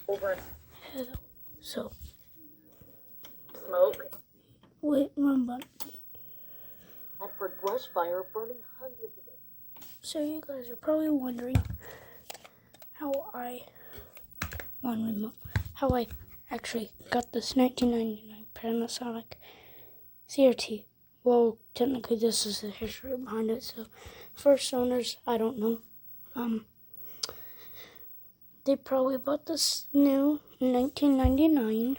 over Hello. So, smoke wait, wrong button. and for brush fire burning hundreds of it. So you guys are probably wondering how I actually got this 1999 Panasonic CRT. Well, technically this is the history behind it. So, first owners, I don't know. They probably bought this new in 1999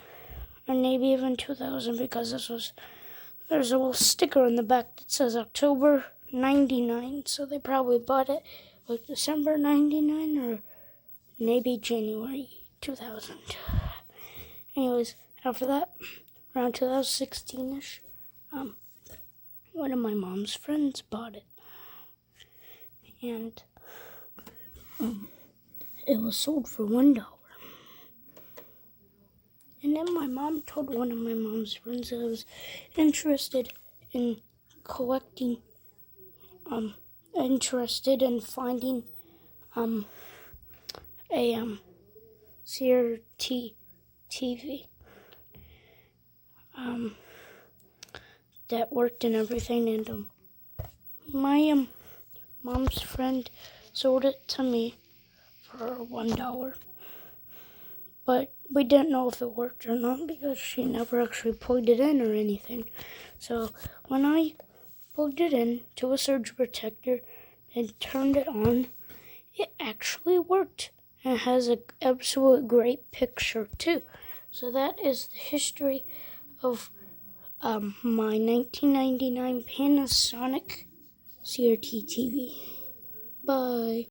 or maybe even 2000 because there's a little sticker on the back that says October 99. So they probably bought it like December 99 or maybe January 2000. Anyways, after that, around 2016-ish, one of my mom's friends bought it. And it was sold for $1. And then my mom told one of my mom's friends that I was interested in collecting, interested in finding a CRT TV that worked and everything. And my mom's friend sold it to me for $1. But we didn't know if it worked or not because she never actually plugged it in or anything. So when I plugged it in to a surge protector and turned it on, it actually worked. And it has an absolute great picture too. So that is the history of my 1999 Panasonic CRT TV. Bye.